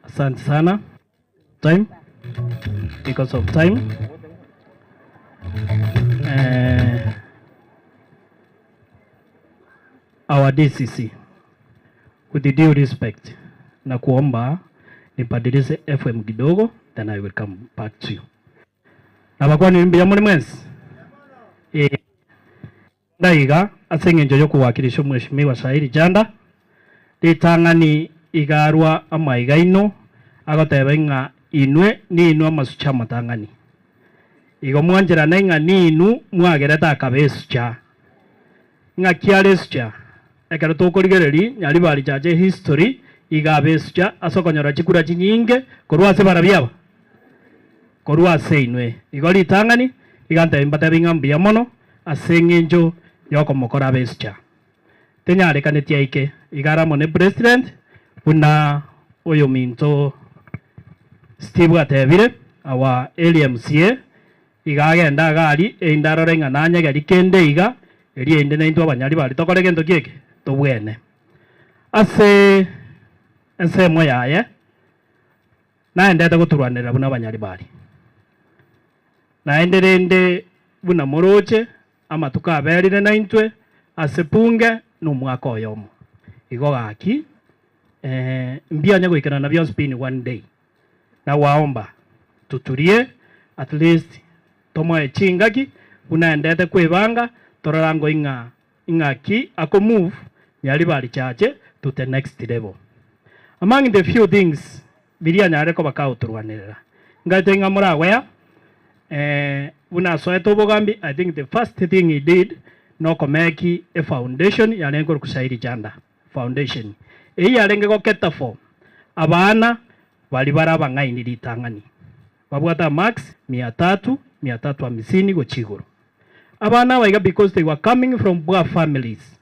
Asante sana. Time. Because of time. Our DCC, with the due respect, na kuomba nibadilishe FM kidogo, then I will come back to you. Na bakwa nimbia muri mwensi. Ndaiga asenge njoyo kuwakilisha mheshimiwa Shairi Janda. Litangani igarwa amaiga ino agoteba inga inwe ni inu Mashujaa matangani. Igo mwanjira na inga ni inu mwagereta kabesucha. Inga kiaresucha. Ekero tokorigereri nyari bari chaje history igabesucha asokonyora chikura chinyinge korwase barabiaba. Korwase inwe. Igo litangani igante imbata binga mbia mono asenge njo yoko mokora besucha. Tenyare kanetia ike igara mone president una oyo minto Steve Gatebire awa LMCA igagenda gari endarorenga nanya gari kende iga eri ende na into abanyari bari tokore gento kieke tobwene ase ensemo yaye naendete guturwanira buna abanyari bari naenderende buna moroche amatuka aberire na intwe asepunge n'umwaka oyomo igo gaki mbia nya gwikana na byo spin one day na waomba tuturie at least tomoe chingaki unaendete kwibanga torarango ingaki ako move nyari bari chache to the next level. Among the few things biria nyare ko bakauturwanirira ngatenga muragwa una soeto bogambi. I think the first thing he did no komeki a foundation yalengo Shairi Janda foundation yalenge go keta for abana bali baraba ngaini litangani babwata max 350 go chiguru abana baiga because they were coming from poor families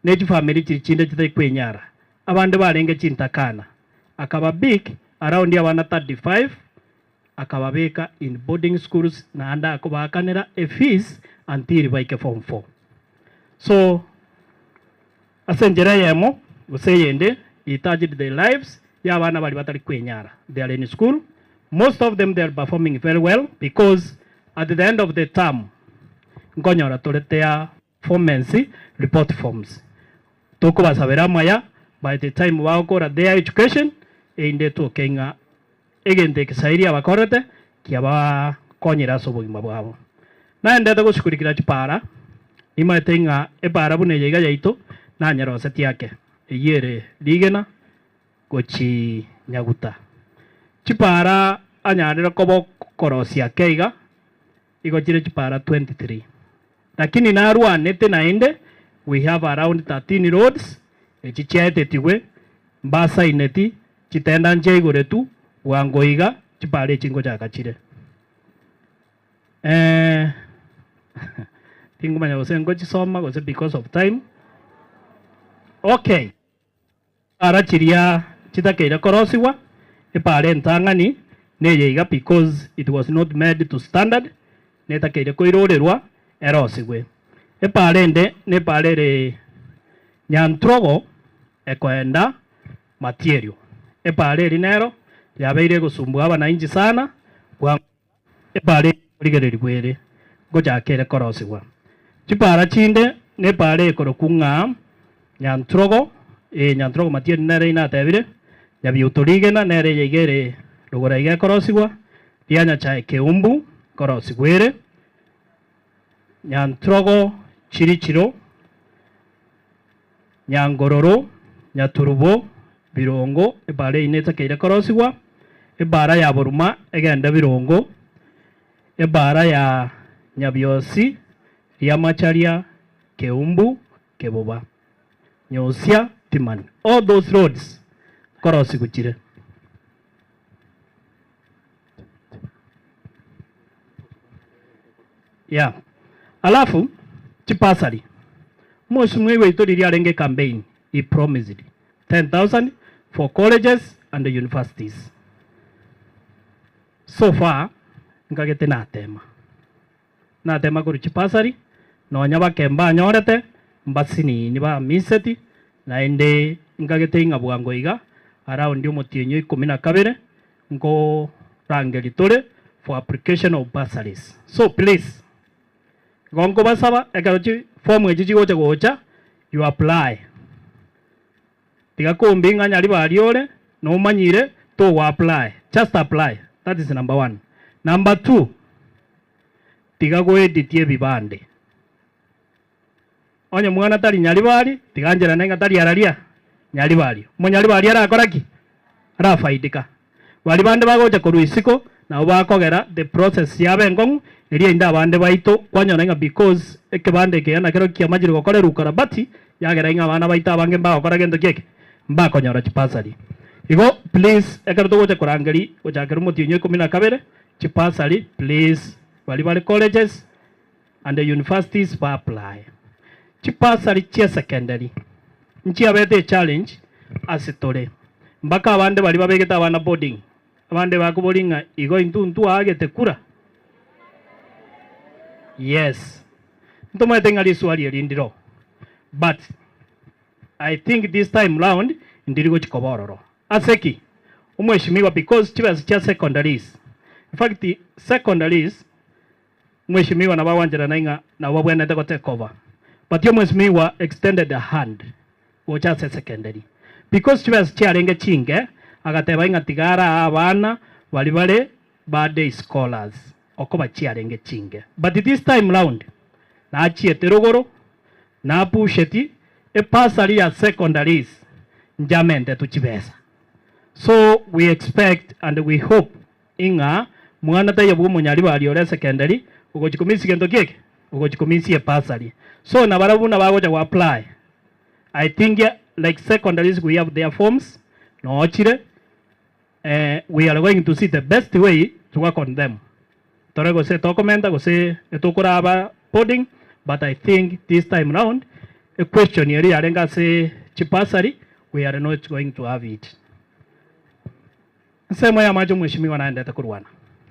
neji family chichinde chite kwenyara abande balenge chintakana akaba big around abana 35 akababeka in boarding schools na anda akubakanira a fees until baike form 4. So asenjera yemo useyende itajid their lives ya bana bali batali kwenyara. They are in school. Most of them they are performing very well because at the end of the term ngonyora tuletea performance report forms toko basabera maya by the time wakora their education ende to kenga egende kisairi abakorete kiaba konyera sobogima bwabo na ndete gushkurikira chipara imatenga epara bune yega yaito na nyarose tiake yere ligena gochi nyaguta chipara anyarira kobo korosia keiga igochire chipara 23 lakini narwa nete naende we have around 13 roads echichete tiwe mbasa ineti chitenda nje igoretu wangoiga chipare chingo chakachire tingu manya gose ngochi soma gose because of time. Okay, ara chiria chitakeira korosiwa epare ntangani neyeiga because it was not made to standard netakeire koirorerwa erosigwe epare nde neparere nyantrogo ekoenda material epare rinero yabeire gusumbua abana inji sana kwa epare rigereri gwere goja kere korosiwa chipara chinde nepare korokunga nyantrogo nyantrogo material nere ina tebire yabiutorigena nere yegere rugora ige korosiwa dianya cha keumbu korosigwere nyantrogo chirichiro nyangororo nyaturubo birongo ebare ineta keire korosiwa ebara ya boruma egenda birongo ebara ya nyabiosi ya macharia keumbu keboba nyosia timan all those roads korosi kuchire yeah. Alafu chipasari mheshimiwa wetu liliarenge campaign he promised 10,000 for colleges and universities. So far ngagete natema kuri chipasari no nyaba kemba nyorete mbasini ni ba miseti na ende ngagete ngabwa ngoiga around omotienyo 12 ngo rangeri tore for application of bursaries. So please gongo basaba ekalochi form eji gocha you apply tiga kombi nganyali baliole no manyire to apply, just apply. That is number 1. Number 2, tiga go edit ebibande onye mwana tali nyali bali tiga njera nenga tali aralia nyali bali monyali bali arakora ki arafaidika bali bande bagocha koruisiko na bakogera the process yabe ngong eri inda bande baito kwanyona nga because ekebande ke yana kero kia majiri gokore rukara bati yagera inga bana baita abange bagokora gendo keke mbakonyora chipasari igo please ekero to gocha korangeri gocha kero motinyo 12 chipasari please bali colleges and the universities ba apply chipasari chia secondary nchi abete challenge asitore mbaka abande bali babegeta abana boarding abande bakubolinga igo intuntu agete kura. Yes, ntoma tengali swali elindiro, but I think this time round ndirigo chikobororo aseki umweshimiwa because chibazi cha secondaries. In fact the secondaries mweshimiwa na bawanjira nainga na wabwena tego take over, but yo mweshimiwa extended a hand wocha secondary because chibazi cha renge chinge agateba inga tigara abana bali bale bad scholars okoba chiarenge chinge, but this time round na achiete rogoro na pusheti e pasari ya secondaries njamende tuchibesa. So we expect and we hope inga mwana tayo bugo monyali bali ole secondary ugochikomisi gendo keke ugochikomisi e pasari. So na barabu na bagoja wa apply. I think like secondaries we have their forms no ochire. We are going to see the best way to work on them. Torego se dokumenta go se etokora aba coding, but I think this time round a question here arenga se chipasari we are not going to have it. Sema ya majo mheshimiwa naenda takurwana.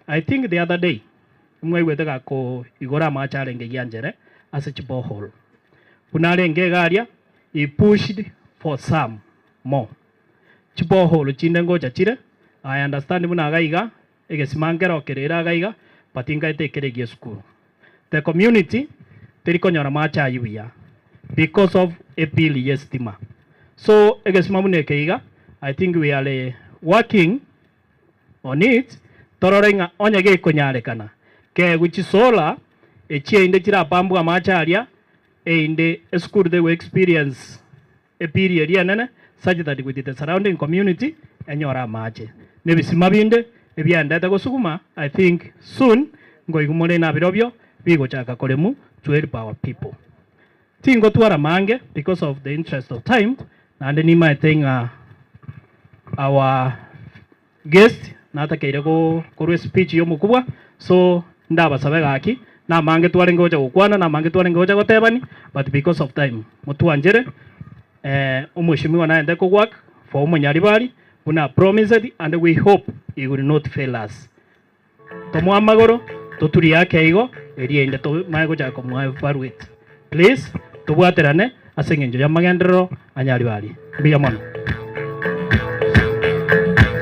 I think the other day mwe wetega ko igora macha renge yanjere as a chibohole. Unarenge garia he pushed for some more. Chibohole chindengo chachire. I understand muna gaiga egesimangero Kerera gaiga patinga itekeregie school. The community terikonyora macha yuya because of appeal yestima. So egesimamune keiga I think we are working on it. Tororenga onyage konyarekana ke which sola echie inde chira pambu macha aria inde school they will experience a period yanene such that with the surrounding community enyora mache nebisima binde ebyandata gosukuma. I think soon ngoigumone na birobyo bigochaka kolemu to help our people. Tingo twara mange because of the interest of time and ni my thing our guest nata keirego korwe speech yo mukubwa so ndaba sabega aki na mange tware ngoja gukwana na mange tware ngoja gotebani but because of time mutuanjere umweshimiwa naende ko work for umunyari bari una promised and we hope he will not fail us. Tomo amagoro toturi yake igo eriende to mago jako mwa evaluate. Please tubwaterane asengenjo ya magendero anyari bari biya mono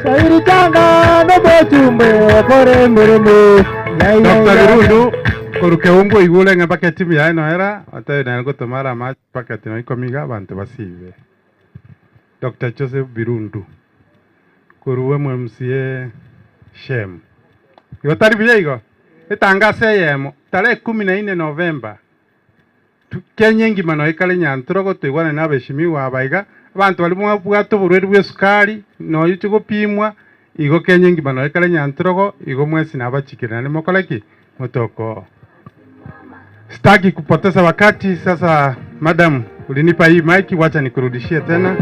Sairi tanga no botumbe kore muremu Dr. Rundu koruke umbo igule nga paketi ya eno era atayo na ngo tomara ma paketi no ikomiga bantu basibe. Dr. Joseph Birundu kuruwe MCA Shem. Yo taribia igo. Etangase yemo tarehe 14 Novemba. Kenyengi mano ikale nyantrogo twigwana nabeshimiwa abaiga. Abantu bali mu bwato burweru bwesukari no yuchiko pimwa igo kenyengi mano ikale nyantrogo igo mwesi nabachikira ne mokoleki motoko. Sitaki kupoteza wakati sasa, madam ulinipa hii maiki, wacha nikurudishie tena.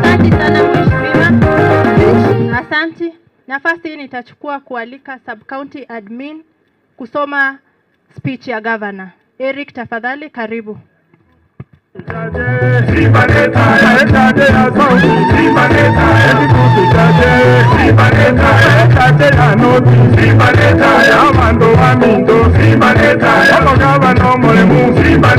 Asante sana mheshimiwa. Asante. Nafasi hii nitachukua kualika sub county admin kusoma speech ya governor. Eric, tafadhali karibu. Simba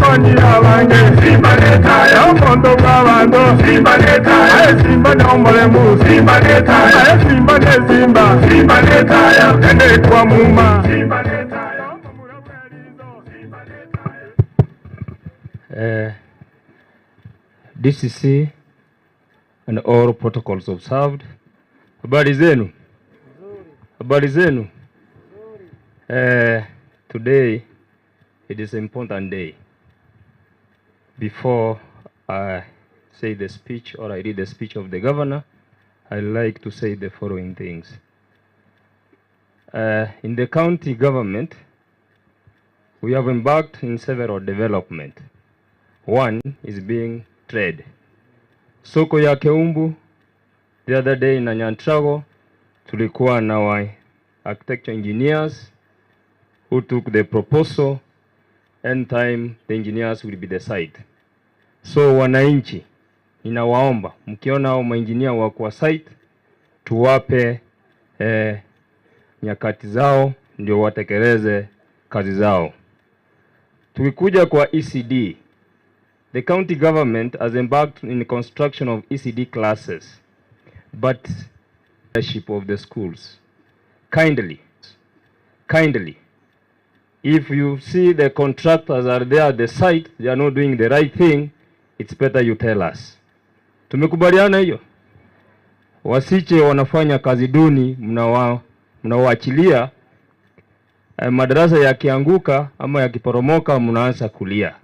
Abonyi abange Simba netaya Omondo bw'abantu Simba netaya Simba n'omulemu Simba netaya Simba ne Simba Simba netaya Ende kwa muma Simba netaya Simba netaya DCC and all protocols observed. Habari zenu? Habari zenu? Today it is an important day. Before I say the speech or I read the speech of the governor, I'd like to say the following things. In the county government, we have embarked in several development. One is being trade. Soko ya Keumbu, the other day in Nyantrago, tulikuwa na wa architecture engineers who took the proposal, and time the engineers will be the site. So wananchi, ninawaomba mkiona hao maengineer wa kwa site, tuwape nyakati zao ndio watekeleze kazi zao. Tukikuja kwa ECD, the county government has embarked in the construction of ECD classes, but leadership of the schools. Kindly, if you see the contractors are there at the site, they are not doing the right thing, it's better you tell us. Tumekubaliana hiyo? Wasiche wanafanya kazi duni, mnawaachilia madarasa yakianguka ama yakiporomoka mnaanza kulia.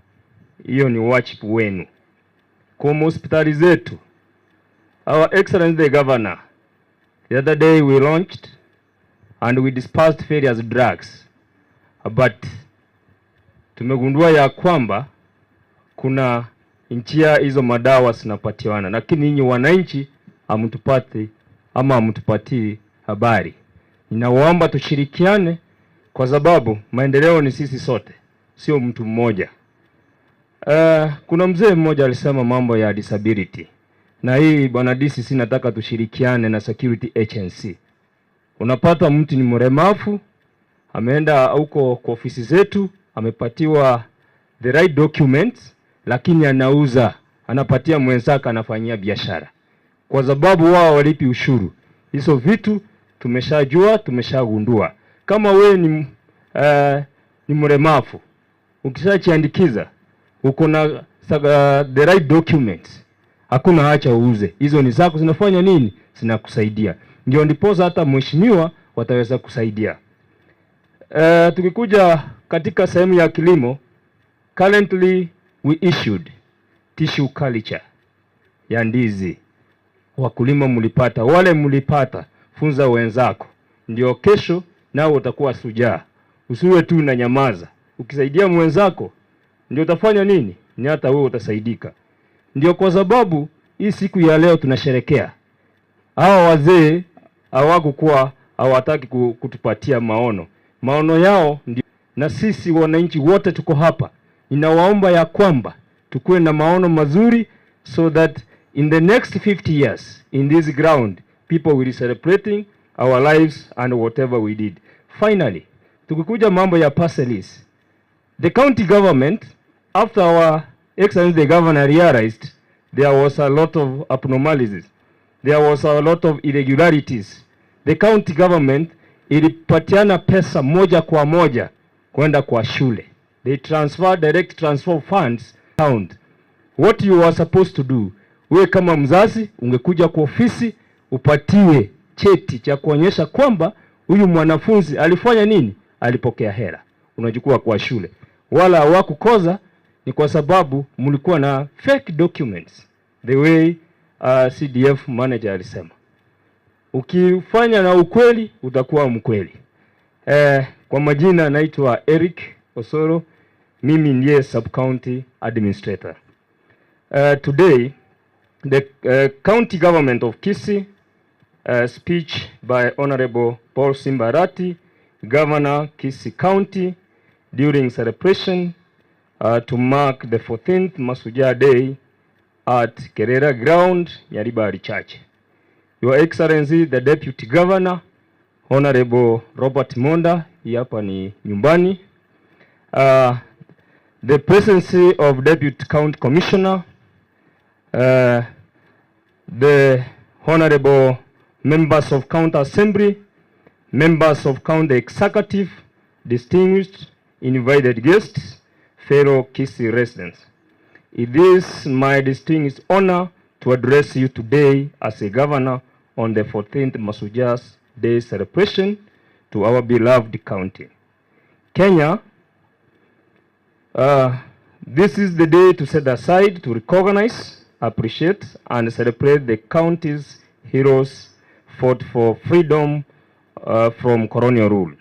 Hiyo ni wajibu wenu. Kwa hospitali zetu, Our Excellency the Governor, the other day we launched and we dispersed various drugs, but tumegundua ya kwamba kuna njia hizo madawa zinapatiwana, lakini nyinyi wananchi hamtupati ama hamtupatii habari. Ninawaomba tushirikiane kwa sababu maendeleo ni sisi sote, sio mtu mmoja. Kuna mzee mmoja alisema mambo ya disability. Na hii bwana DCC nataka tushirikiane na security agency. Unapata mtu ni mlemavu, ameenda huko kwa ofisi zetu, amepatiwa the right documents, lakini anauza, anapatia mwenzake anafanyia biashara. Kwa sababu wao walipi ushuru. Hizo vitu tumeshajua, tumeshagundua. Kama we ni mlemavu, ukishajiandikiza, uko na the right documents, hakuna hacha uuze. Hizo ni zako, zinafanya nini? Zinakusaidia. Ndio ndiposa hata mheshimiwa wataweza kusaidia. Tukikuja katika sehemu ya kilimo, currently we issued tissue culture ya ndizi. Wakulima mlipata, wale mlipata, funza wenzako. Ndio kesho nao utakuwa shujaa. Usiwe tu na nyamaza. Ukisaidia mwenzako, ndio utafanya nini? Ni hata wewe utasaidika. Ndio kwa sababu hii siku ya leo tunasherekea. Hawa wazee hawakuwa hawataki kutupatia maono. Maono yao ndio, na sisi wananchi wote tuko hapa. Ninawaomba ya kwamba tukue na maono mazuri so that in the next 50 years in this ground people will be celebrating our lives and whatever we did. Finally, tukikuja mambo ya parcels. The county government, after our Excellency the Governor realized there was a lot of abnormalities, there was a lot of irregularities, the county government ilipatiana pesa moja kwa moja kwenda kwa shule. They transfer, direct transfer funds account. What you are supposed to do, we kama mzazi ungekuja kwa ofisi upatiwe cheti cha kuonyesha kwamba huyu mwanafunzi alifanya nini? Alipokea hela. Unachukua kwa shule. Wala hawakukoza ni kwa sababu mlikuwa na fake documents, the way CDF manager alisema. Ukifanya na ukweli utakuwa mkweli. Kwa majina naitwa Eric Osoro, mimi ndiye sub-county administrator. Today the county government of KISII, speech by Honorable Paul Simbarati, Governor KISII County, during celebration to mark the 14th Mashujaa Day at Kerera ground, Yaribari Church. Your Excellency the Deputy Governor, Honorable Robert Monda, hapa ni nyumbani. the presidency of Deputy County Commissioner, the Honorable members of County Assembly, members of County Executive, distinguished invited guests, fellow KISII residents. It is my distinguished honor to address you today as a governor on the 14th Mashujaa Day celebration to our beloved county. Kenya, this is the day to set aside to recognize, appreciate, and celebrate the county's heroes fought for freedom from colonial rule.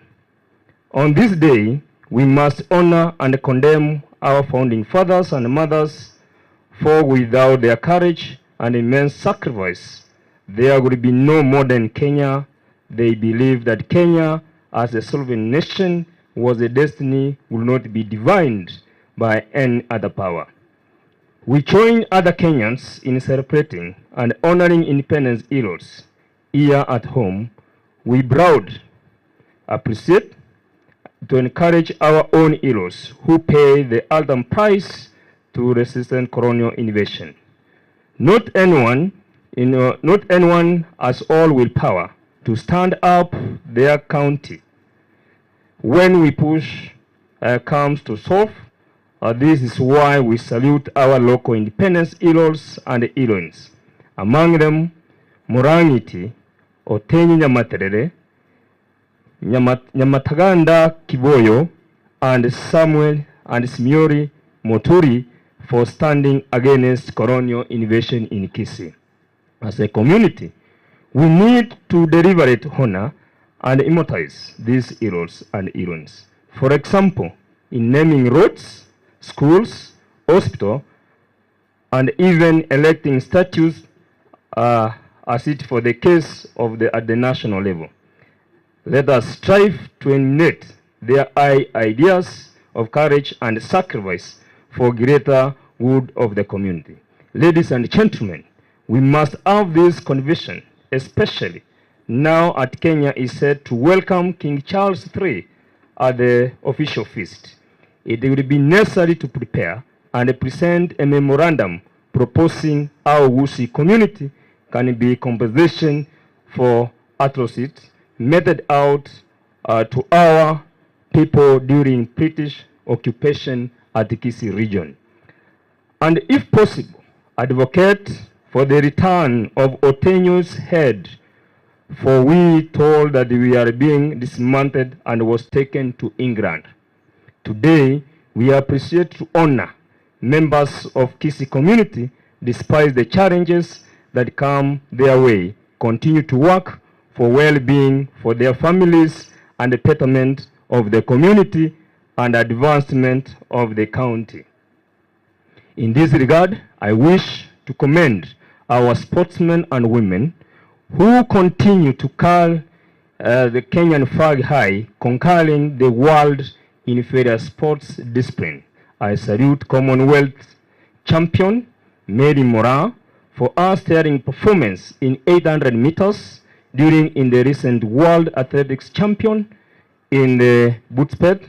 On this day, we must honor and condemn our founding fathers and mothers, for without their courage and immense sacrifice, there would be no modern Kenya. They believed that Kenya, as a sovereign nation, was a destiny would not be divined by any other power. We join other Kenyans in celebrating and honoring independence heroes. Here at home, we proud, appreciate, to encourage our own heroes who pay the ultimate price to resist colonial invasion. Not anyone has all willpower to stand up their county. When we push comes to solve, this is why we salute our local independence heroes and heroines. Among them, Murangiti, Otenyi Nyamaterere, Nyamataganda Kiboyo, and Samuel and Simiori Moturi for standing against colonial invasion in KISII. As a community, we need to deliberate honor and immortalize these heroes and heroines. For example, in naming roads, schools, hospitals, and even electing statues, as it for the case of at the national level. Let us strive to emulate their ideas of courage and sacrifice for greater good of the community. Ladies and gentlemen, we must have this conviction, especially now at Kenya is set to welcome King Charles III at the official feast. It will be necessary to prepare and present a memorandum proposing how Wusi community can be compensation for atrocities meted out to our people during British occupation at the KISII region. And if possible, advocate for the return of Otenyo's head, for we told that we are being dismantled and was taken to England. Today, we appreciate to honor members of KISII community despite the challenges that come their way, continue to work for well-being for their families and the betterment of the community and advancement of the county. In this regard, I wish to commend our sportsmen and women who continue to carry the Kenyan flag high, conquering the world in various sports disciplines. I salute Commonwealth champion Mary Moraa for her sterling performance in 800 meters in the recent World Athletics Champion in the Budapest.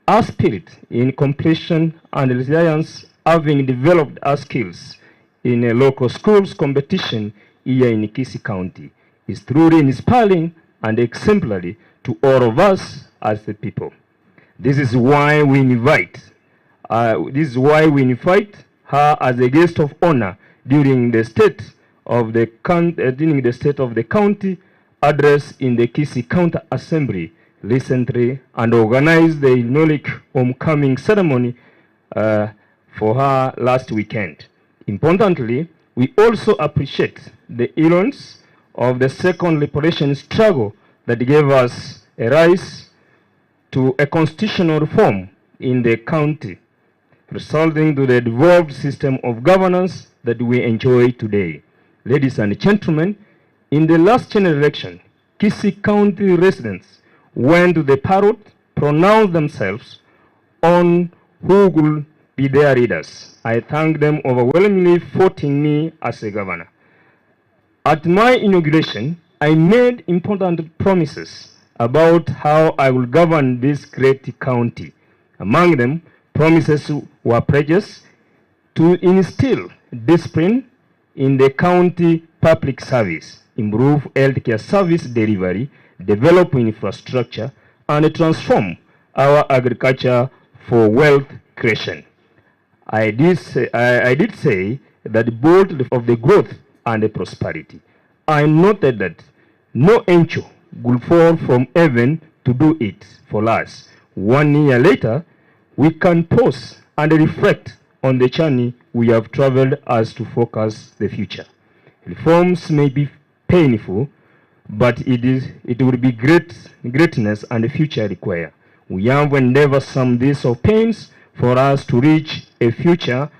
Her spirit in completion and resilience, having developed her skills in a local schools competition here in KISII County, is truly inspiring and exemplary to all of us as the people. This is why we invite her as a guest of honor during the state of the county address in the KISII County Assembly recently, and organized the Inolic homecoming ceremony for her last weekend. Importantly, we also appreciate the heroes of the second liberation struggle that gave us a rise to a constitutional reform in the county, resulting to the devolved system of governance that we enjoy today. Ladies and gentlemen, in the last general election, KISII County residents went to the parrot, pronounced themselves on who will be their leaders. I thank them overwhelmingly for voting me as a governor. At my inauguration, I made important promises about how I will govern this great county. Among them, promises were pledged to instill discipline in the county public service, improve healthcare service delivery, develop infrastructure, and transform our agriculture for wealth creation. I did say that both of the growth and the prosperity. I noted that no angel will fall from heaven to do it for us. 1 year later, we can pause and reflect on the journey we have traveled as to focus the future. Reforms may be painful, but it will be greatness and the future require. We have endeavored some days of pains for us to reach a future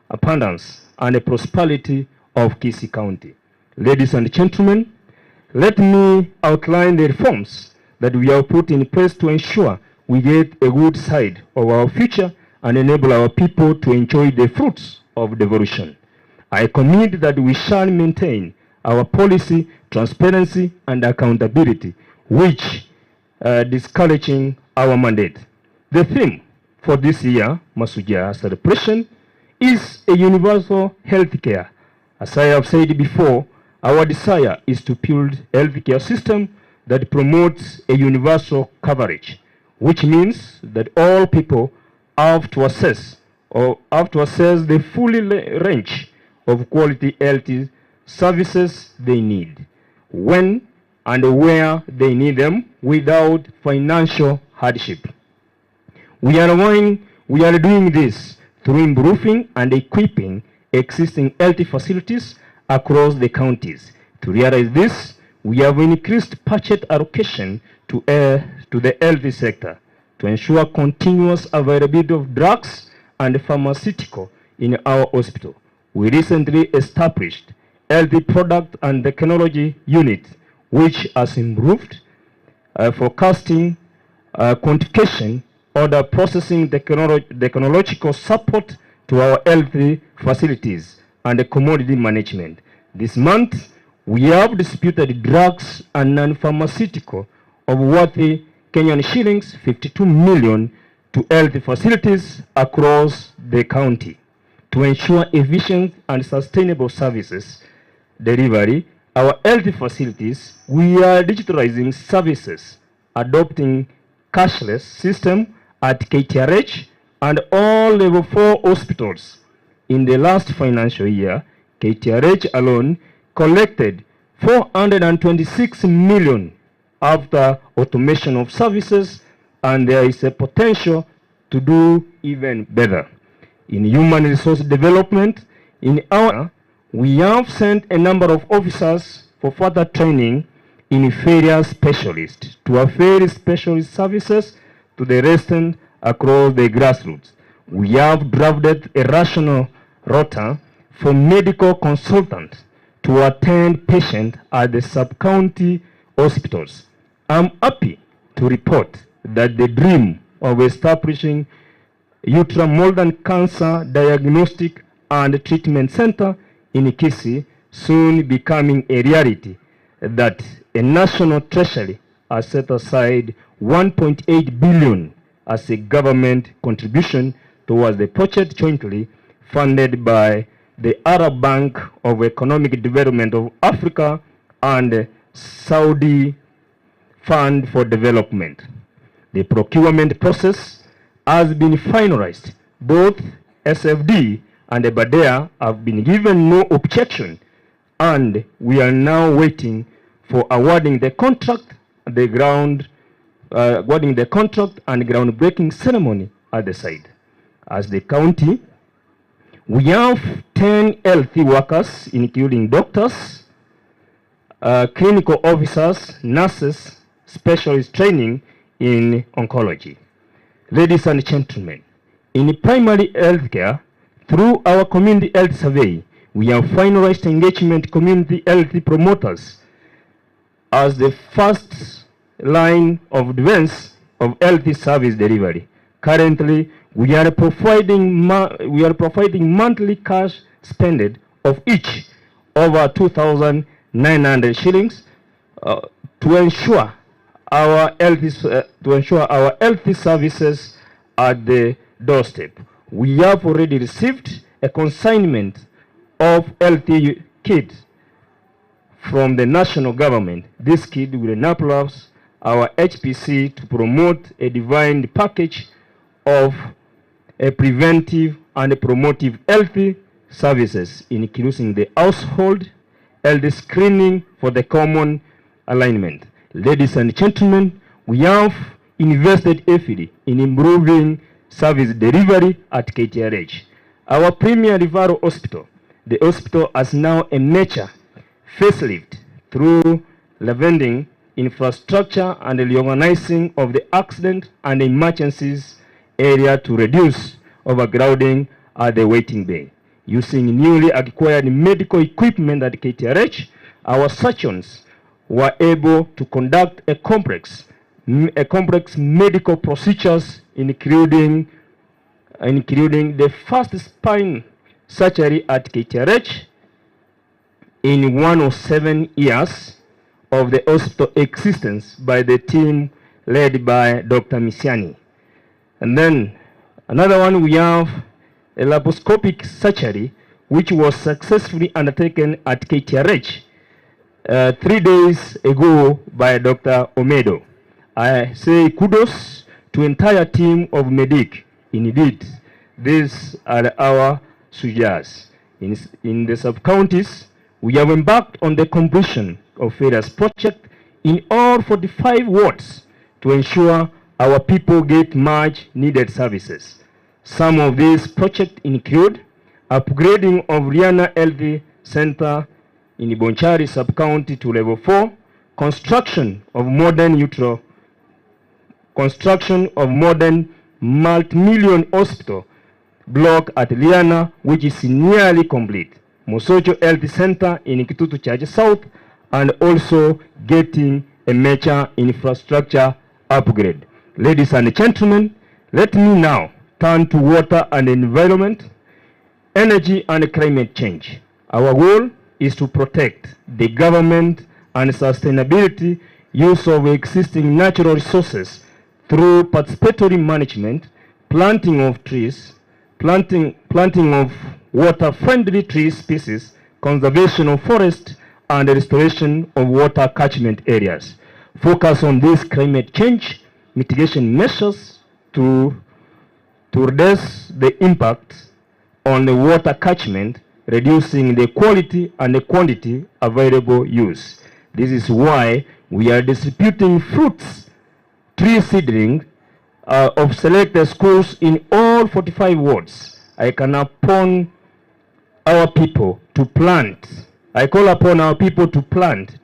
abundance and a prosperity of KISII County. Ladies and gentlemen, let me outline the reforms that we have put in place to ensure we get a good side of our future and enable our people to enjoy the fruits of devolution. I commit that we shall maintain our policy, transparency, and accountability, which discouraging our mandate. The theme for this year, Mashujaa celebration, is a universal healthcare. As I have said before, our desire is to build a healthcare system that promotes a universal coverage, which means that all people have to access the full range of quality health services they need, when and where they need them without financial hardship. We are doing this through improving and equipping existing health facilities across the counties. To realize this, we have increased budget allocation to the health sector to ensure continuous availability of drugs and pharmaceutical in our hospital. We recently established Health Product and Technology Unit, which has improved forecasting, quantification, order processing, technological support to our health facilities, and commodity management. This month, we have distributed drugs and non-pharmaceutical of worth Kenyan shillings 52 million to health facilities across the county. To ensure efficient and sustainable services delivery, our health facilities, we are digitalizing services, adopting cashless system at KTRH and all level 4 hospitals. In the last financial year, KTRH alone collected 426 million after automation of services, and there is a potential to do even better. In human resource development, we have sent a number of officers for further training in various specialists to affect specialist services to the residents across the grassroots. We have drafted a rational rota for medical consultants to attend patients at the sub-county hospitals. I'm happy to report that the dream of establishing Ultramodern Cancer Diagnostic and Treatment Center in KISII soon becoming a reality, that a national treasury has set aside 1.8 billion as a government contribution towards the project, jointly funded by the Arab Bank of Economic Development of Africa and Saudi Fund for Development. The procurement process has been finalized. Both SFD and the Badea have been given no objection, and we are now waiting for awarding the contract, awarding the contract and groundbreaking ceremony at the site. As the county, we have 10 healthy workers, including doctors, clinical officers, nurses, specialist training in oncology. Ladies and gentlemen, in primary health care, through our community health survey, we have finalized engagement community health promoters as the first line of defense of health service delivery. Currently, we are providing monthly cash spended of each over 2,900 shillings to ensure our health services at the doorstep. We have already received a consignment of healthy kits from the national government. This kit will enable us, our HPC, to promote a defined package of a preventive and a promotive healthy services, including the household health screening for the common alignment. Ladies and gentlemen, we have invested heavily in improving service delivery at KTRH. Our premier referral hospital, the hospital has now a major facelift through leveling infrastructure and the reorganizing of the accident and emergencies area to reduce overcrowding at the waiting bay. Using newly acquired medical equipment at KTRH, our surgeons were able to conduct a complex medical procedures, including the first spine surgery at KTRH in 107 years of the hospital existence by the team led by Dr. Misiani. And then another one, we have a laparoscopic surgery which was successfully undertaken at KTRH 3 days ago by Dr. Omedo. I say kudos to entire team of Medic. Indeed, these are our Mashujaas. In the sub-counties, we have embarked on the completion of various projects in all 45 wards to ensure our people get much needed services. Some of these projects include upgrading of Riana Health Center in Bonchari sub-county to level 4, construction of modern multi-million hospital block at Liana, which is nearly complete, Mosocho Health Center in Kitutu Church South, and also getting a major infrastructure upgrade. Ladies and gentlemen, let me now turn to water and environment, energy and climate change. Our goal is to protect the government and sustainability use of existing natural resources through participatory management, planting of trees, planting of water-friendly tree species, conservation of forest, and the restoration of water catchment areas. Focus on these climate change mitigation measures to reduce the impact on the water catchment, reducing the quality and the quantity available use. This is why we are distributing fruits, tree seedling of selected schools in all 45 wards. I call upon our people to plant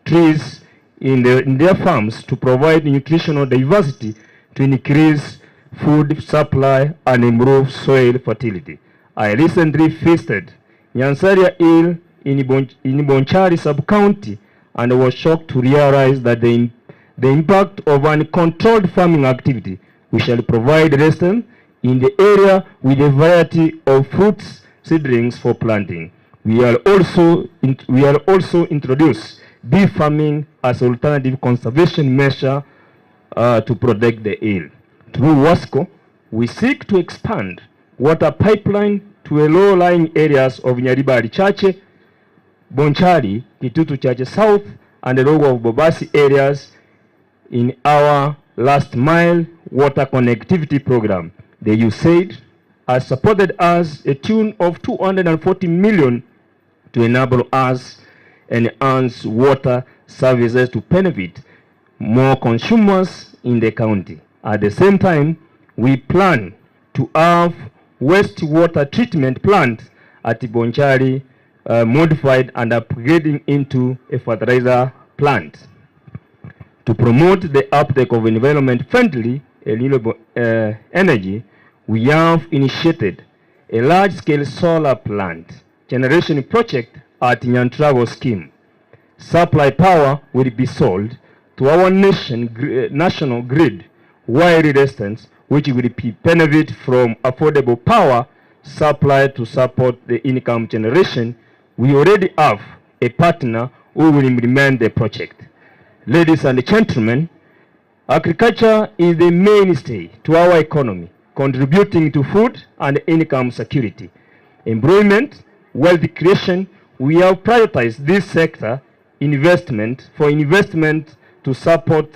trees in their farms to provide nutritional diversity, to increase food supply and improve soil fertility. I recently visited Nyansaria Hill in Bonchari sub-county and was shocked to realize that the impact of uncontrolled farming activity. We shall provide residents in the area with a variety of fruits seedlings for planting. We will also introduce bee farming as alternative conservation measure to protect the hill. Through WASCO, we seek to expand water pipeline to low-lying areas of Nyaribari Chache, Bonchari, Kitutu Chache South, and the Rogo of Bobasi areas in our last mile water connectivity program. The USAID has supported us a tune of 240 million to enable us enhance water services to benefit more consumers in the county. At the same time, we plan to have wastewater treatment plant at Bonchari modified and upgrading into a fertilizer plant. To promote the uptake of environment-friendly renewable energy, we have initiated a large-scale solar plant generation project at Nyantravo scheme. Supply power will be sold to our national grid, while residents which will benefit from affordable power supply to support the income generation. We already have a partner who will implement the project. Ladies and gentlemen, agriculture is the mainstay to our economy. contributing to food and income security. Employment, wealth creation, we have prioritized this sector investment to support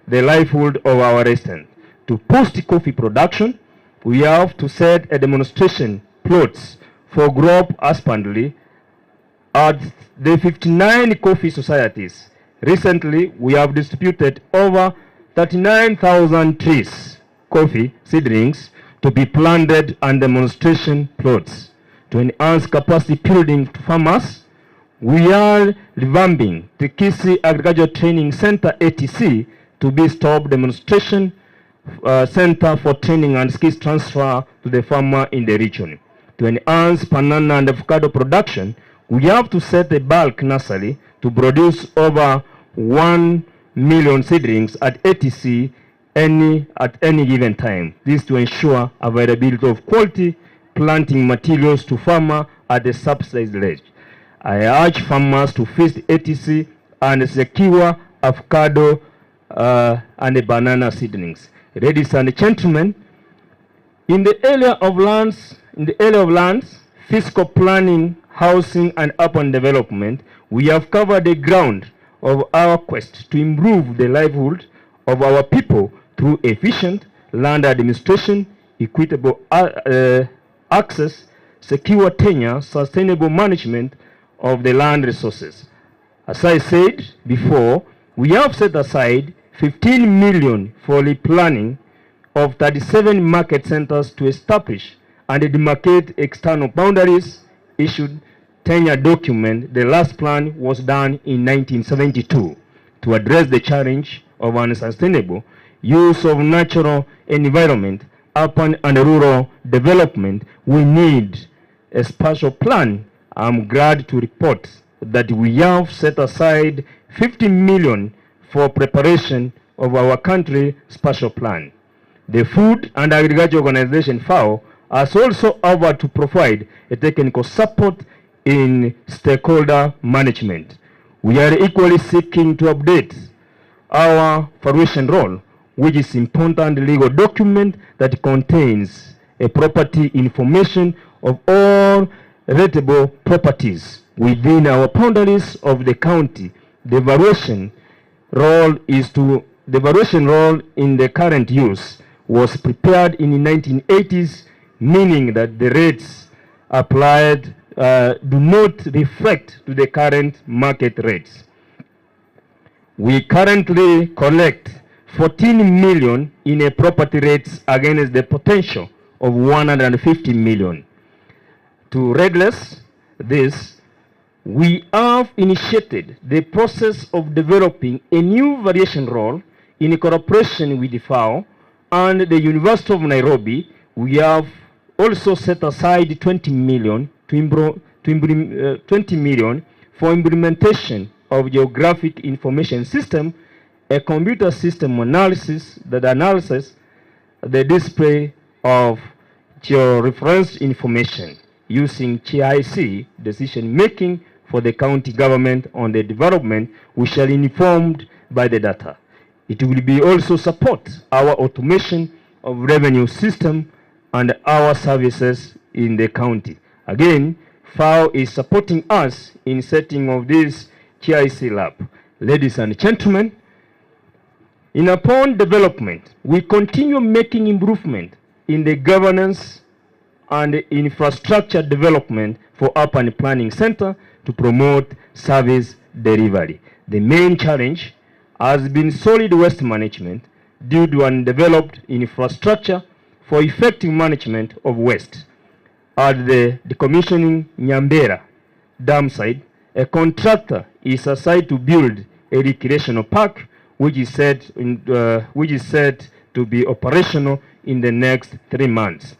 the livelihood of our residents. To boost coffee production, we have to set a demonstration plots for crop husbandry at the 59 coffee societies. Recently, we have distributed over 39,000 trees, coffee seedlings, to be planted on demonstration plots. To enhance capacity building to farmers, we are revamping the KISII Agricultural Training Center ATC to be stop demonstration center for training and skills transfer to the farmer in the region. To enhance banana and avocado production, we have to set a bulk nursery to produce over 1 million seedlings at ATC at any given time. This to ensure availability of quality planting materials to farmer at the subsidized rate. I urge farmers to visit ATC and secure avocado and banana seedlings. Ladies and gentlemen, in the area of lands, fiscal planning, housing, and urban development, we have covered the ground of our quest to improve the livelihood of our people through efficient land administration, equitable access, secure tenure, sustainable management of the land resources. As I said before, we have set aside 15 million for the planning of 37 market centers to establish and demarcate external boundaries, issued tenure document. The last plan was done in 1972 to address the challenge of unsustainable use of natural environment, urban and rural development. We need a spatial plan. I'm glad to report that we have set aside 50 million for preparation of our country spatial plan. The Food and Agriculture Organization, FAO, has also offered to provide a technical support in stakeholder management. We are equally seeking to update our valuation roll, which is important legal document that contains a property information of all rateable properties within our boundaries of the county. The valuation roll in the current use was prepared in the 1980s, meaning that the rates applied do not reflect to the current market rates. We currently collect 14 million in a property rates against the potential of 150 million. To redress this, we have initiated the process of developing a new variation roll in cooperation with the FAO and the University of Nairobi. We have also set aside 20 million for implementation of geographic information system, a computer system analysis that analyzes the display of georeferenced information using KISII decision making for the county government on the development. We shall be informed by the data. It will be also support our automation of revenue system and our services in the county. Again, FAO is supporting us in setting of this KISII lab. Ladies and gentlemen, in upon development, we continue making improvement in the governance and infrastructure development for urban planning center to promote service delivery. The main challenge has been solid waste management due to undeveloped infrastructure for effective management of waste. At the decommissioning Nyambera dam site, a contractor is assigned to build a recreational park which is said to be operational in the next 3 months.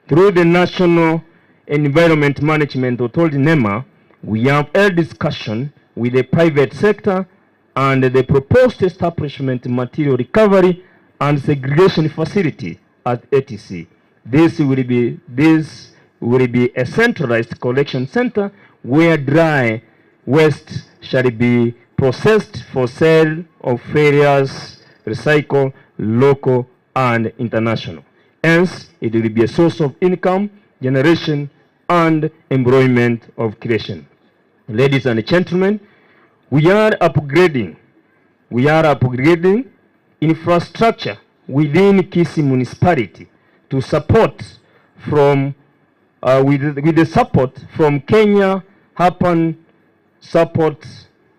Through the National Environment Management Authority, NEMA, we have held discussion with the private sector and the proposed establishment material recovery and segregation facility at ATC. This will be a centralized collection center where dry waste shall be processed for sale of various recycle, local and international. Hence, it will be a source of income generation and employment of creation. Ladies and gentlemen, we are upgrading infrastructure within KISII municipality to support from with the support from Kenya Urban Support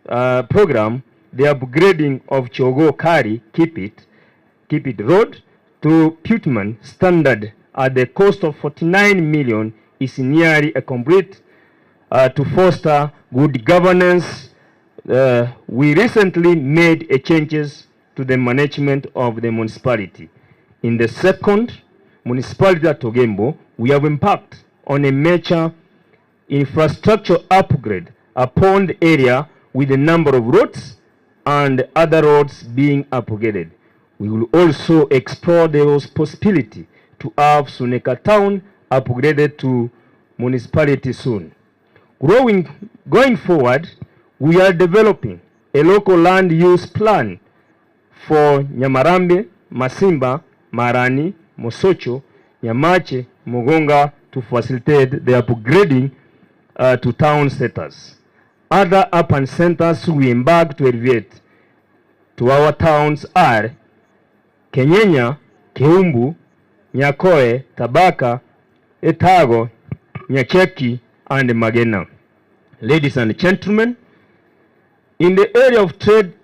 Program, the upgrading of Chogo Kari Keep It Road to Putman standard at the cost of 49 million is nearly complete. To foster good governance, we recently made changes to the management of the municipality. In the second municipality at Togembo, we have embarked on a major infrastructure upgrade upon the area with a number of roads and other roads being upgraded. We will also explore the possibility to have Suneka town upgraded to municipality soon. Going forward, we are developing a local land use plan for Nyamarambe, Masimba, Marani, Mosocho, Nyamache, Mugonga to facilitate the upgrading to town status. Other urban centers we embark to elevate to our towns are Kenyenya, Keumbu, Nyakoe, Tabaka, Etago, Nyacheki, and Magena. Ladies and gentlemen, in the area of trade,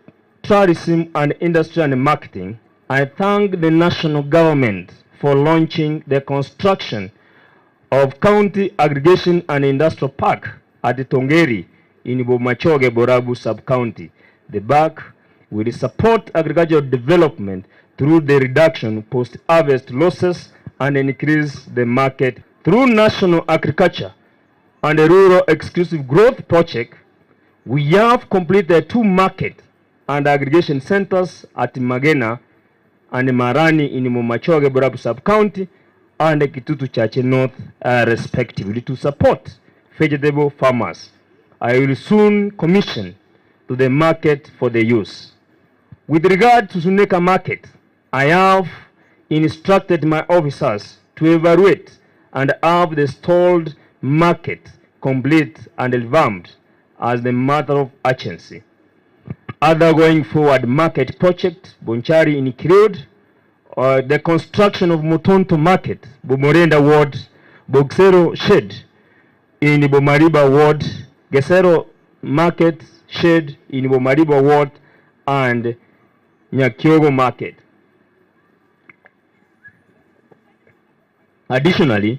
tourism, and industry and marketing, I thank the national government for launching the construction of County Aggregation and Industrial Park at Tongeri in Bomachoge Borabu Sub-County. The park will support agricultural development through the reduction post-harvest losses and increase the market through national agriculture and the rural exclusive growth project. We have completed 2 market and aggregation centers at Magena and Marani in Momachoge Borabu Sub-County and Kitutu Chache North respectively to support vegetable farmers. I will soon commission to the market for the use. With regard to Suneka market, I have instructed my officers to evaluate and have the stalled market complete and revamped as the matter of urgency. Other going forward market project, Bonchari in Kirod, the construction of Mutonto Market, Bomorenda Ward, Bogsero Shed in Bomariba Ward, Gesero Market Shed in Bomariba Ward, and Nyakiogo Market. Additionally,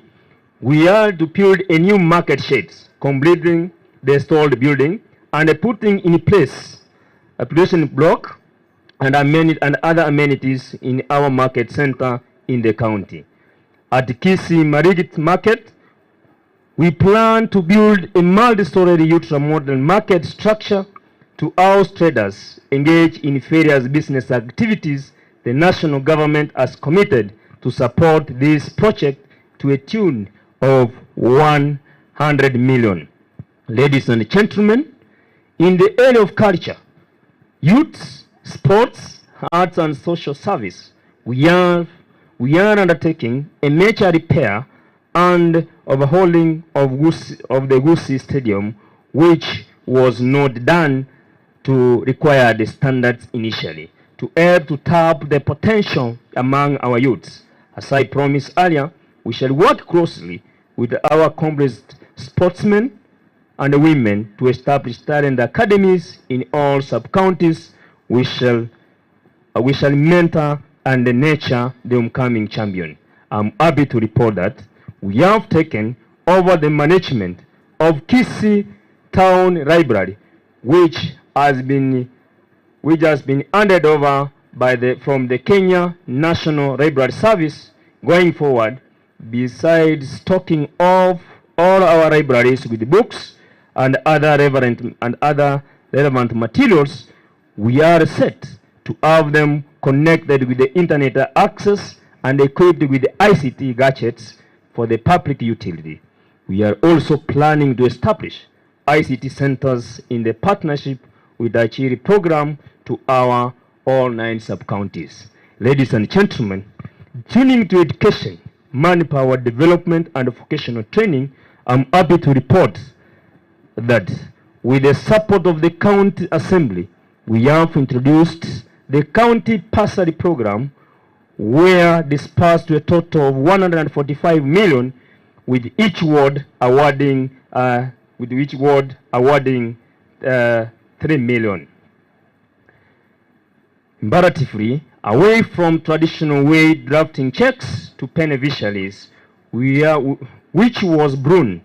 we are to build a new market sheds, completing the stalled building and putting in place a production block and other amenities in our market center in the county. At KISII Marigit Market, we plan to build a multi-story ultra-modern market structure to house traders engaged in various business activities. The national government has committed to support this project to a tune of 100 million. Ladies and gentlemen, in the area of culture, youth, sports, arts and social service, we are undertaking a major repair and overhauling of the KISII Stadium, which was not done to require the standards initially, to help to tap the potential among our youths. As I promised earlier, we shall work closely with our accomplished sportsmen and women to establish talent academies in all sub-counties. We shall mentor and nurture the upcoming champion. I'm happy to report that we have taken over the management of KISII Town Library, which has been handed over from the Kenya National Library Service. Going forward, besides stocking of all our libraries with books and other relevant materials, we are set to have them connected with the internet access and equipped with the ICT gadgets for the public utility. We are also planning to establish ICT centers in the partnership with the Achiri program to our all 9 sub-counties. Ladies and gentlemen, Tuning to education, manpower development, and vocational training, I'm happy to report that with the support of the County Assembly, we have introduced the County Bursary Program, where dispersed to a total of 145 million, with each ward awarding 3 million. Comparatively, away from traditional way drafting checks to beneficiaries, which was prone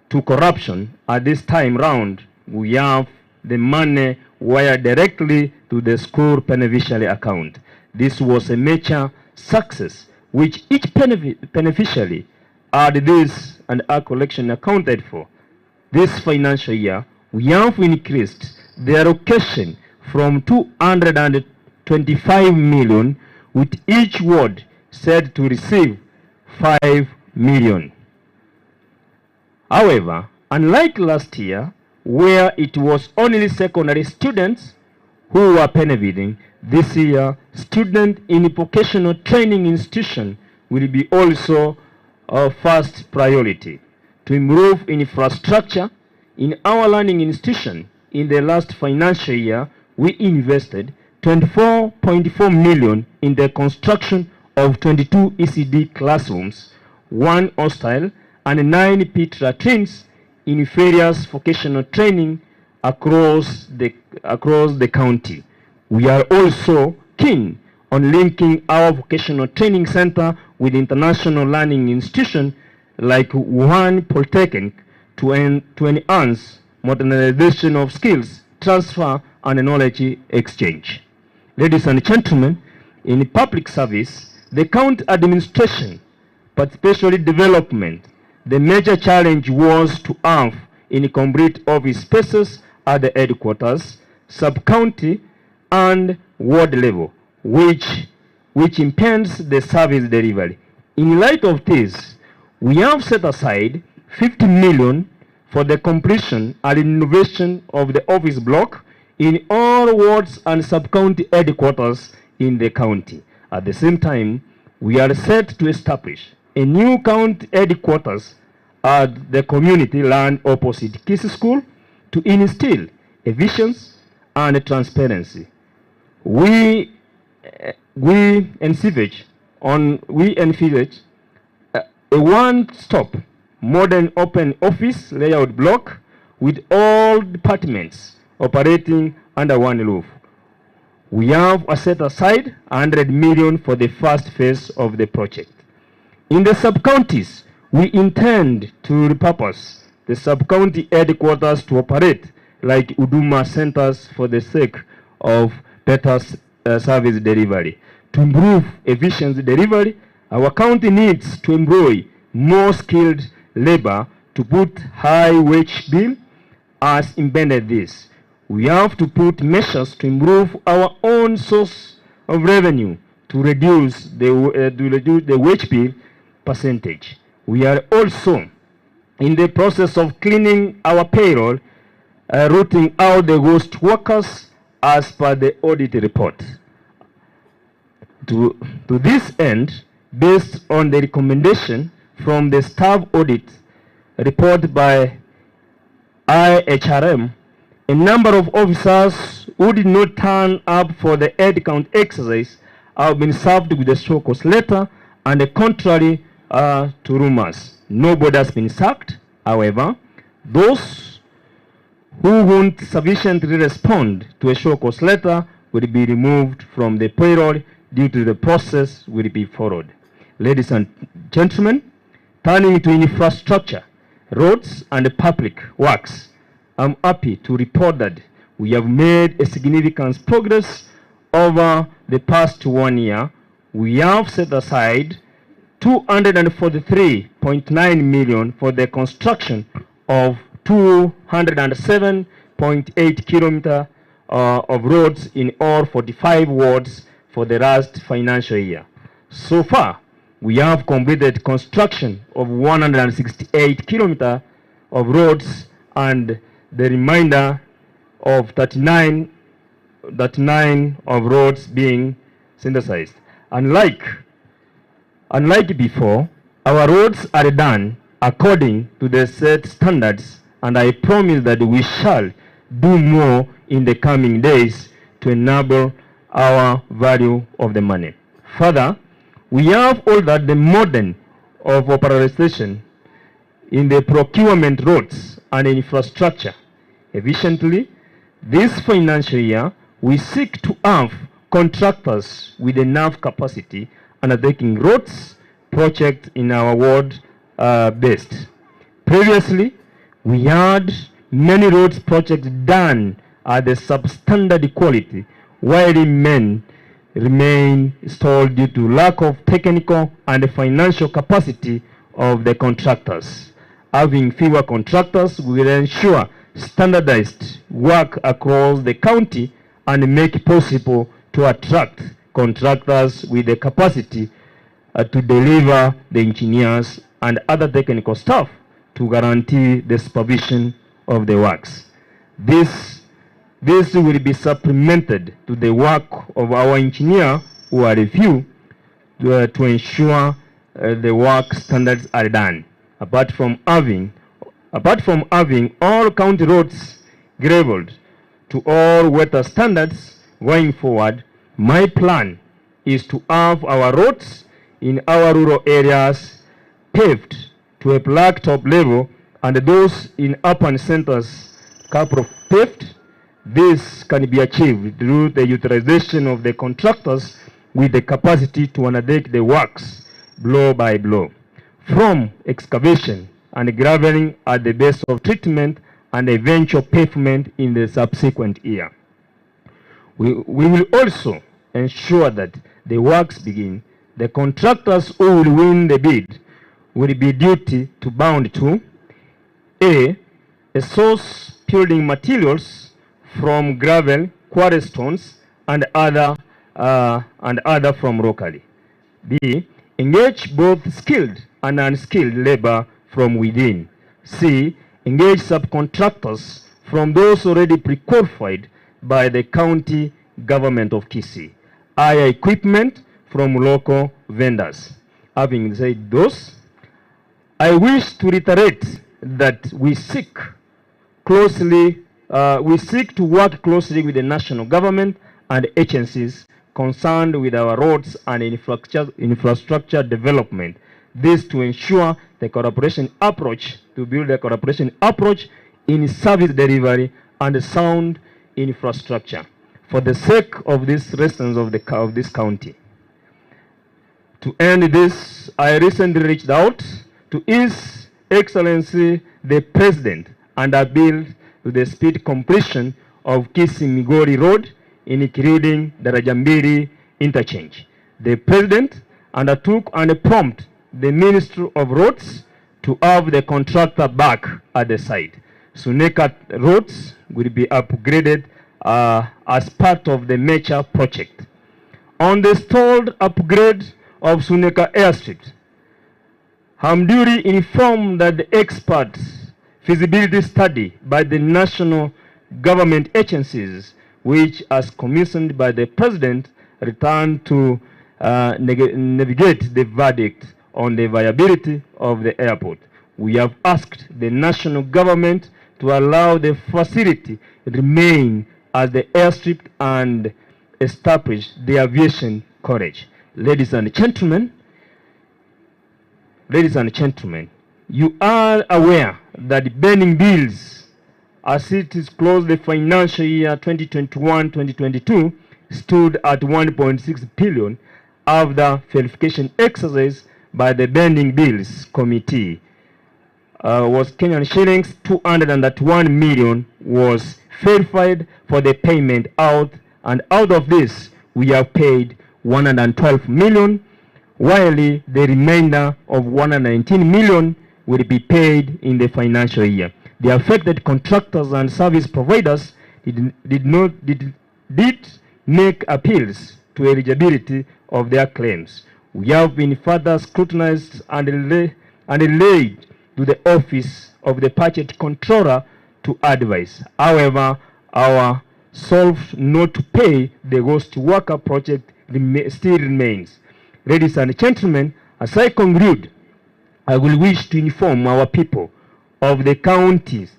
to corruption, at this time round, we have the money wired directly to the school beneficiary account. This was a major success, which each beneficiary had this and our collection accounted for. This financial year, we have increased the allocation from 225 million, with each ward said to receive 5 million. However, unlike last year, where it was only secondary students who were benefiting, this year, students in vocational training institution will be also our first priority. To improve infrastructure in our learning institution, in the last financial year, we invested 24.4 million in the construction of 22 ECD classrooms, 1 hostel, and 9 pit latrines in various vocational training across the county. We are also keen on linking our vocational training center with international learning institutions like Wuhan Polytechnic to enhance modernization of skills, transfer, and knowledge exchange. Ladies and gentlemen, in public service, the county administration, but especially development, the major challenge was to have incomplete office spaces at the headquarters, sub-county, and ward level, which impedes the service delivery. In light of this, we have set aside 50 million for the completion and innovation of the office block in all wards and sub-county headquarters in the county. At the same time, we are set to establish a new county headquarters at the community land opposite KISII School to instill efficiency and transparency. We envisage a one-stop modern open office layout block with all departments operating under one roof. We have set aside 100 million for the first phase of the project. In the sub-counties, we intend to repurpose the sub-county headquarters to operate like Huduma centers for the sake of better service delivery. To improve efficiency delivery, our county needs to employ more skilled labor to put high wage bill as embedded this. We have to put measures to improve our own source of revenue to reduce the wage bill percentage. We are also in the process of cleaning our payroll, rooting out the ghost workers as per the audit report. To this end, based on the recommendation from the staff audit report by IHRM, a number of officers who did not turn up for the head count exercise have been served with a show cause letter, and contrary to rumors, nobody has been sacked. However, those who won't sufficiently respond to a show cause letter will be removed from the payroll due to the process will be followed. Ladies and gentlemen, turning to infrastructure, roads, and public works, I'm happy to report that we have made a significant progress over the past 1 year. We have set aside 243.9 million for the construction of 207.8 kilometers of roads in all 45 wards for the last financial year. So far, we have completed construction of 168 kilometers of roads and the remainder of 39 of roads being synthesized. Unlike Unlike before, our roads are done according to the set standards, and I promise that we shall do more in the coming days to enable our value of the money. Further, we have all that the modern of operation in the procurement roads and infrastructure efficiently. This financial year, we seek to have contractors with enough capacity undertaking roads projects in our ward based. Previously, we had many roads projects done at the substandard quality, while men remain stalled due to lack of technical and financial capacity of the contractors. Having fewer contractors will ensure standardized work across the county and make it possible to attract contractors with the capacity to deliver the engineers and other technical staff to guarantee the supervision of the works. This will be supplemented to the work of our engineer who are few to ensure the work standards are done. Apart from having all county roads gravelled to all weather standards going forward, my plan is to have our roads in our rural areas paved to a blacktop level, and those in urban centers carpet paved. This can be achieved through the utilization of the contractors with the capacity to undertake the works blow by blow, from excavation and graveling at the base of treatment and eventual pavement in the subsequent year. We will also ensure that the works begin. The contractors who will win the bid will be duty to bound to a source building materials from gravel, quarry stones, and other from locally. B, engage both skilled and unskilled labor from within. C, engage subcontractors from those already pre-qualified by the county government of KISII. Hire equipment from local vendors. Having said those, I wish to reiterate that we seek to work closely with the national government and agencies concerned with our roads and infrastructure development. This to ensure the cooperation approach, to build a cooperation approach in service delivery and sound infrastructure for the sake of these residents of this county. To end this, I recently reached out to His Excellency the President and appealed to the speed completion of KISII-Migori Road, including the Rajambiri interchange. The President undertook and prompted the Ministry of Roads to have the contractor back at the site. Suneka roads will be upgraded as part of the major project. On the stalled upgrade of Suneka airstrip, I'm duly informed that the expert feasibility study by the national government agencies, which as commissioned by the President, returned to navigate the verdict on the viability of the airport. We have asked the national government to allow the facility remain as the airstrip and establish the aviation college. Ladies and gentlemen, you are aware that burning bills as it is closed the financial year 2021-2022 stood at 1.6 billion after verification exercise by the Burning Bills Committee. Was Kenyan shillings 201 million was verified for the payment out, and out of this we have paid 112 million, while the remainder of 119 million will be paid in the financial year. The affected contractors and service providers did make appeals to eligibility of their claims. We have been further scrutinized and relayed to the office of the budget controller to advise. However, our solved not to pay the ghost worker project still remains. Ladies and gentlemen, As I conclude, I will wish to inform our people of the county's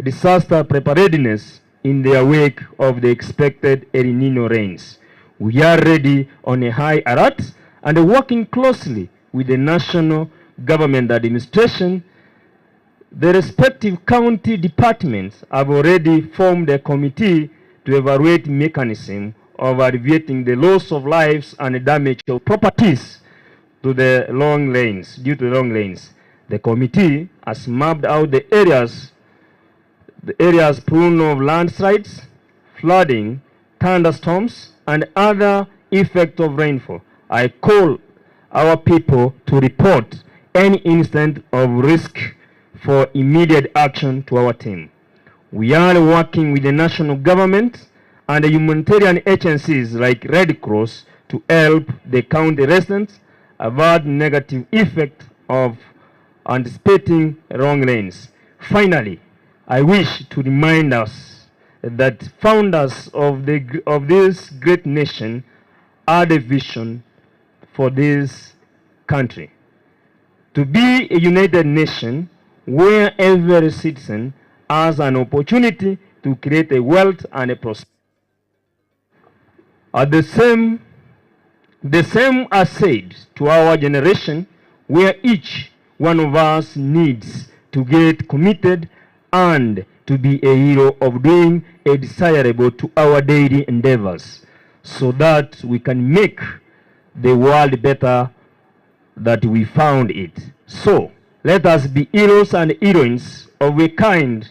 disaster preparedness in the wake of the expected El Nino rains. We are ready on a high alert and working closely with the national government administration. The respective county departments have already formed a committee to evaluate mechanism of alleviating the loss of lives and damage of properties due to the long rains. The committee has mapped out the areas prone of landslides, flooding, thunderstorms, and other effects of rainfall. I call our people to report any incident of risk for immediate action to our team. We are working with the national government and the humanitarian agencies like Red Cross to help the county residents avoid negative effect of anticipating long rains. Finally, I wish to remind us that founders of this great nation had a vision for this country to be a united nation where every citizen has an opportunity to create a wealth and a prosperity. The same are said to our generation, where each one of us needs to get committed and to be a hero of doing a desirable to our daily endeavors, so that we can make the world better that we found it. So let us be heroes and heroines of a kind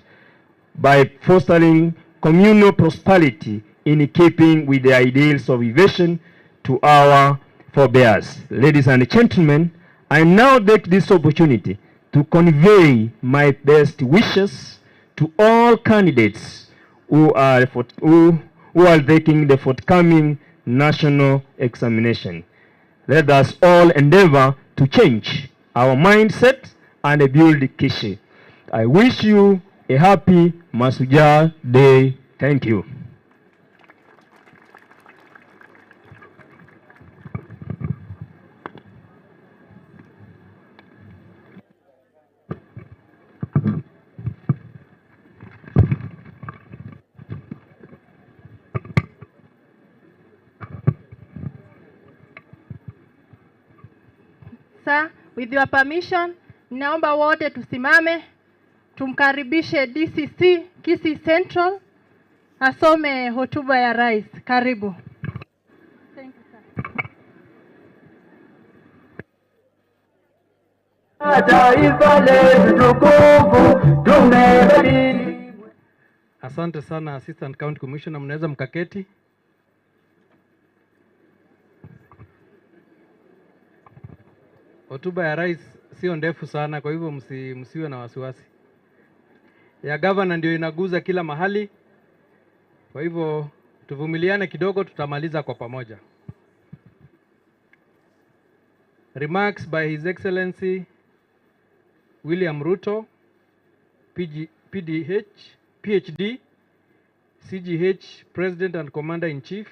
by fostering communal prosperity in keeping with the ideals of evasion to our forebears. Ladies and gentlemen, I now take this opportunity to convey my best wishes to all candidates who are taking the forthcoming national examination. Let us all endeavor to change our mindset and build KISII. I wish you a happy Mashujaa Day. Thank you. Sir, with your permission, naomba wote tusimame tumkaribishe DCC KISII Central asome hotuba ya rais. Karibu. Thank you, sir. Asante sana Assistant County Commissioner, mnaweza mkaketi. Hotuba ya rais sio ndefu sana, kwa hivyo msiwe na wasiwasi. Ya governor ndio inaguza kila mahali, kwa hivyo tuvumiliane kidogo, tutamaliza kwa pamoja. Remarks by His Excellency William Ruto, PhD, CGH, President and Commander-in-Chief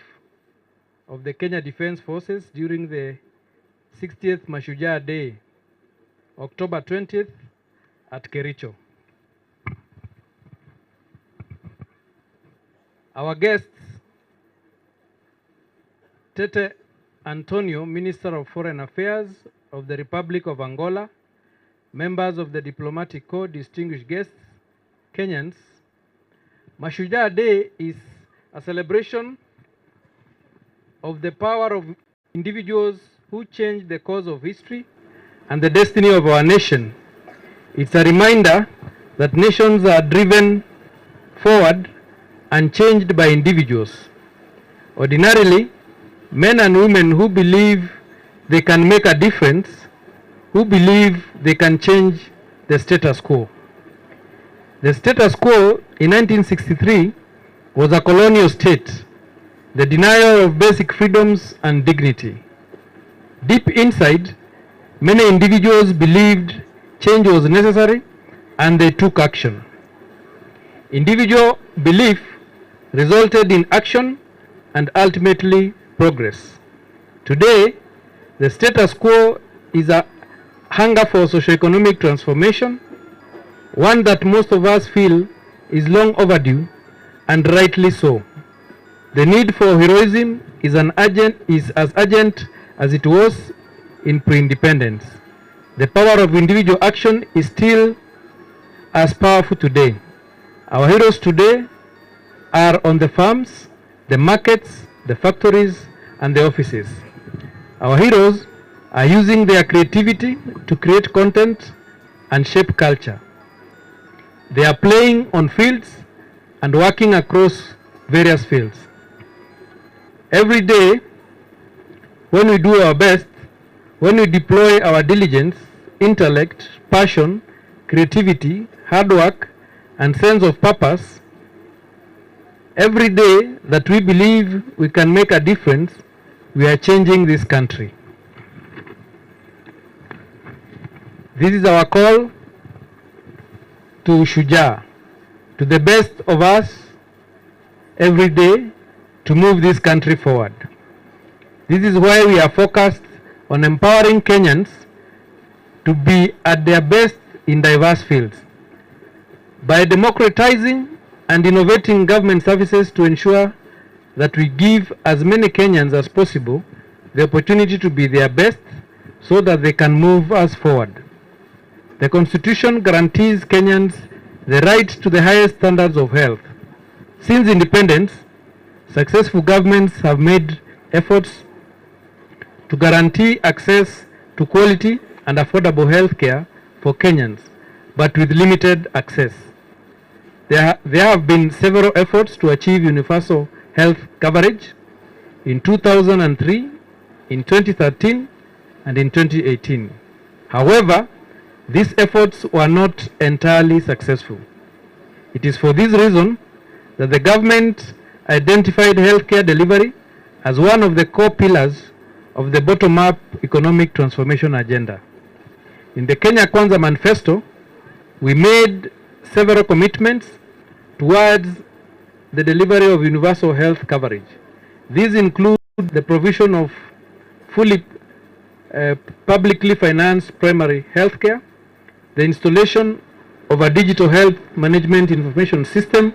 of the Kenya Defence Forces during the 60th Mashujaa Day, October 20th at Kericho. Our guests, Tete Antonio, Minister of Foreign Affairs of the Republic of Angola, members of the Diplomatic Corps, distinguished guests, Kenyans. Mashujaa Day is a celebration of the power of individuals who changed the course of history and the destiny of our nation. It's a reminder that nations are driven forward and changed by individuals. Ordinarily, men and women who believe they can make a difference, who believe they can change the status quo. The status quo in 1963 was a colonial state, the denial of basic freedoms and dignity. Deep inside, many individuals believed change was necessary and they took action. Individual belief resulted in action and ultimately progress. Today, the status quo is a hunger for socioeconomic transformation, one that most of us feel is long overdue, and rightly so. The need for heroism is as urgent as it was in pre-independence. The power of individual action is still as powerful today. Our heroes today are on the farms, the markets, the factories, and the offices. Our heroes are using their creativity to create content and shape culture. They are playing on fields and working across various fields. Every day, when we do our best, when we deploy our diligence, intellect, passion, creativity, hard work, and sense of purpose, every day that we believe we can make a difference, we are changing this country. This is our call to Mashujaa, to the best of us every day to move this country forward. This is why we are focused on empowering Kenyans to be at their best in diverse fields. By democratizing and innovating government services to ensure that we give as many Kenyans as possible the opportunity to be their best so that they can move us forward. The Constitution guarantees Kenyans the right to the highest standards of health. Since independence, successful governments have made efforts to guarantee access to quality and affordable health care for Kenyans, but with limited access. There have been several efforts to achieve universal health coverage in 2003, in 2013, and in 2018. However, these efforts were not entirely successful. It is for this reason that the government identified healthcare delivery as one of the core pillars of the bottom-up economic transformation agenda. In the Kenya Kwanza manifesto, we made several commitments towards the delivery of universal health coverage. These include the provision of fully publicly financed primary health care, the installation of a digital health management information system,